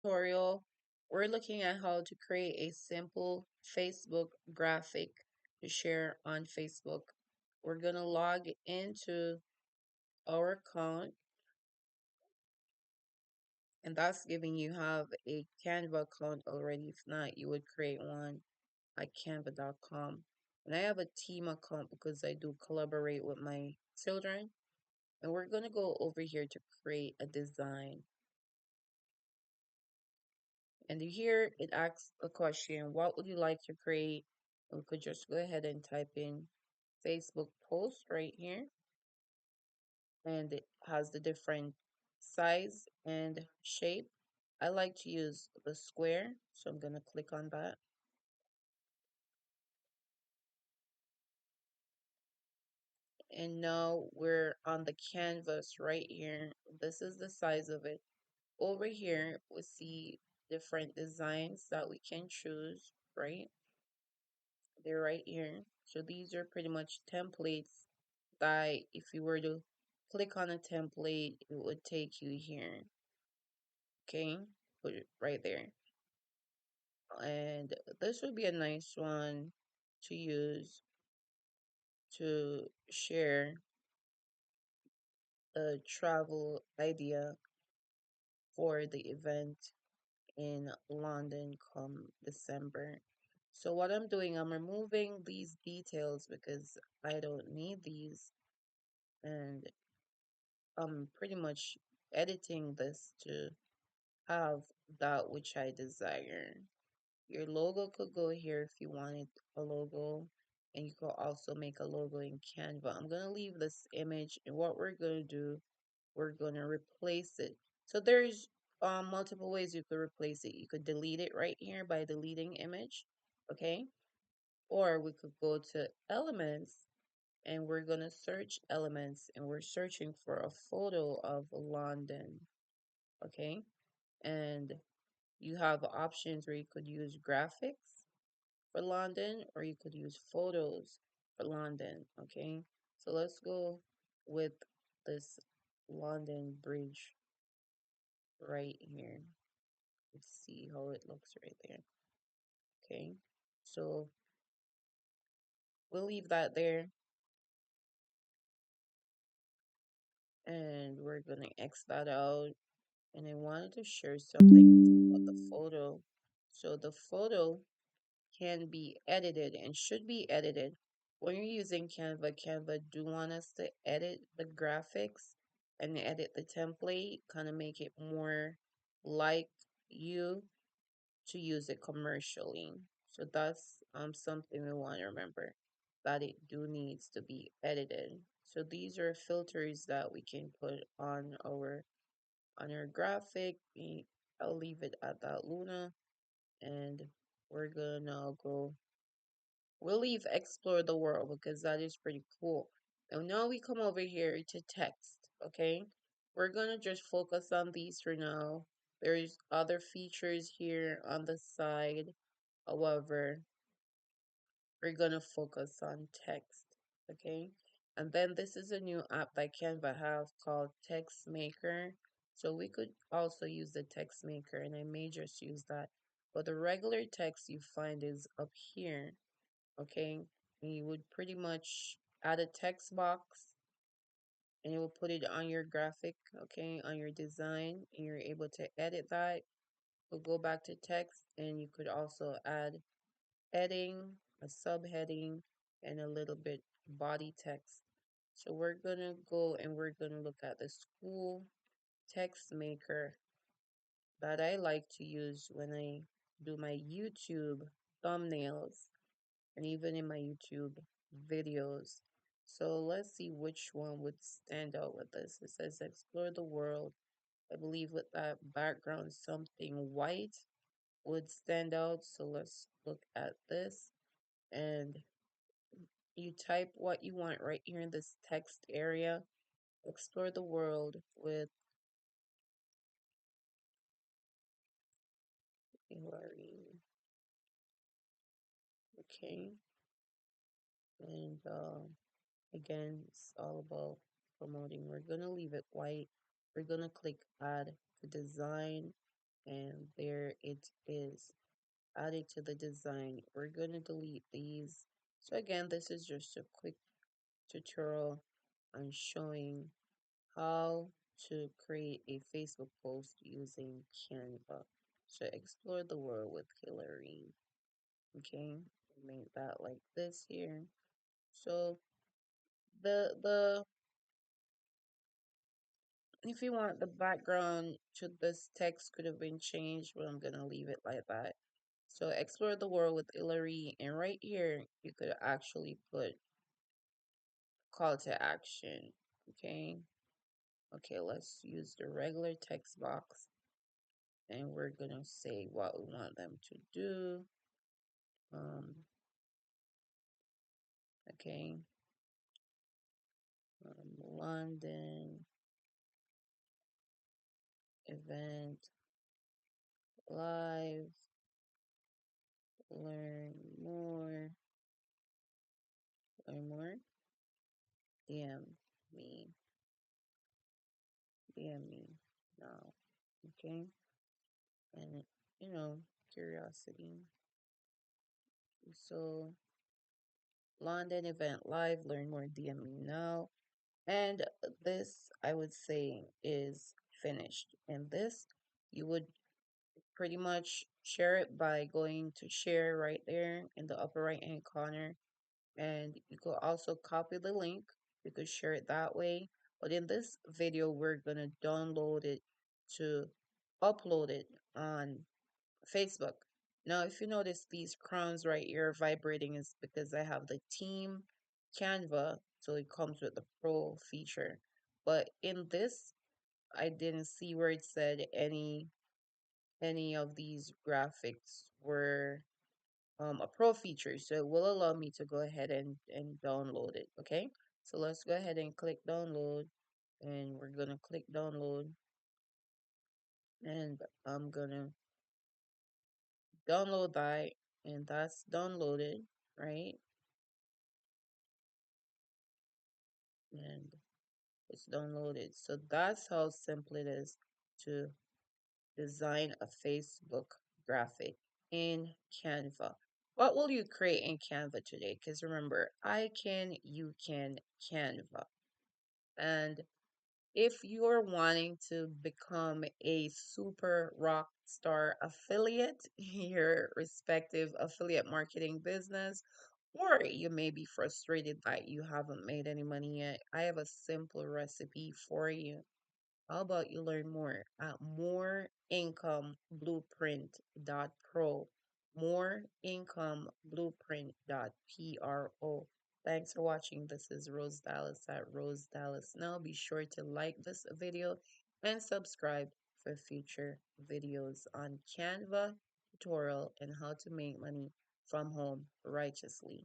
tutorial, we're looking at how to create a simple Facebook graphic to share on Facebook. We're going to log into our account, and that's giving you have a Canva account already. If not, you would create one at canva.com. And I have a team account because I do collaborate with my children. And we're going to go over here to create a design. And here it asks a question, what would you like to create? And we could just go ahead and type in Facebook post right here. And it has the different size and shape. I like to use the square, so I'm going to click on that. And now we're on the canvas right here. This is the size of it. Over here, we see different designs that we can choose, right? They're right here. So these are pretty much templates that if you were to click on a template, it would take you here. Okay, put it right there. And this would be a nice one to use to share a travel idea for the event in London come December. So what I'm doing, I'm removing these details because I don't need these, and I'm pretty much editing this to have that which I desire. Your logo could go here if you wanted a logo, and you could also make a logo in Canva. I'm gonna leave this image, and what we're gonna do, we're gonna replace it. So there's multiple ways you could replace it. You could delete it right here by deleting image, okay? Or we could go to elements and we're gonna search elements and we're searching for a photo of London, okay? And you have options where you could use graphics for London or you could use photos for London, okay? So let's go with this London Bridge right here. Let's see how it looks right there. Okay, so we'll leave that there and we're gonna X that out. And I wanted to share something about the photo. So the photo can be edited and should be edited. When you're using Canva, Canva do want us to edit the graphics and edit the template, kind of make it more like you to use it commercially. So that's something we want to remember that it do needs to be edited. So these are filters that we can put on our graphic. I'll leave it at that Luna and we're gonna go we'll leave explore the world because that is pretty cool. And now we come over here to text, okay? We're gonna just focus on these for now. There's other features here on the side. However, we're gonna focus on text, okay? And then this is a new app that Canva have called Text Maker. So we could also use the text maker and I may just use that. But the regular text you find is up here, okay? And you would pretty much add a text box and you will put it on your graphic, okay, on your design, and you're able to edit that. We'll go back to text and you could also add heading, a subheading, and a little bit body text. So we're gonna go and we're gonna look at the school text maker that I like to use when I do my YouTube thumbnails and even in my YouTube videos. So let's see which one would stand out with this. It says explore the world. I believe with that background, something white would stand out. So let's look at this and you type what you want right here in this text area. Explore the world with Hillary. Okay. And again, it's all about promoting. We're going to leave it white. We're going to click add to design. And there it is, added to the design. We're going to delete these. So again, this is just a quick tutorial on showing how to create a Facebook post using Canva. So explore the world with Hillary. Okay, make that like this here. So the if you want the background to this text could have been changed, but I'm gonna leave it like that. So explore the world with Hillary, and right here you could actually put call to action. Okay. Okay, let's use the regular text box and we're gonna say what we want them to do. Um, okay, London event live, learn more, learn more, DM me, DM me now. Okay, and you know, curiosity. So London event live, learn more, DM me now. And this, I would say, is finished. And this, you would pretty much share it by going to share right there in the upper right hand corner. And you could also copy the link. You could share it that way. But in this video, we're going to download it to upload it on Facebook. Now, if you notice these crowns right here vibrating is because I have the team Canva, so it comes with the pro feature. But in this, I didn't see where it said any of these graphics were a pro feature. So it will allow me to go ahead and download it. Okay. So let's go ahead and click download, and we're gonna click download, and I'm gonna download that, and that's downloaded, right? And it's downloaded. So that's how simple it is to design a Facebook graphic in Canva. What will you create in Canva today? Because remember, I can, you can, Canva. And if you're wanting to become a super rock star affiliate in your respective affiliate marketing business, or you may be frustrated that you haven't made any money yet, I have a simple recipe for you. How about you learn more at moreincomeblueprint.pro? Moreincomeblueprint.pro. Thanks for watching. This is Rose Dallas at Rose Dallas. Now be sure to like this video and subscribe for future videos on Canva tutorial and how to make money from home righteously.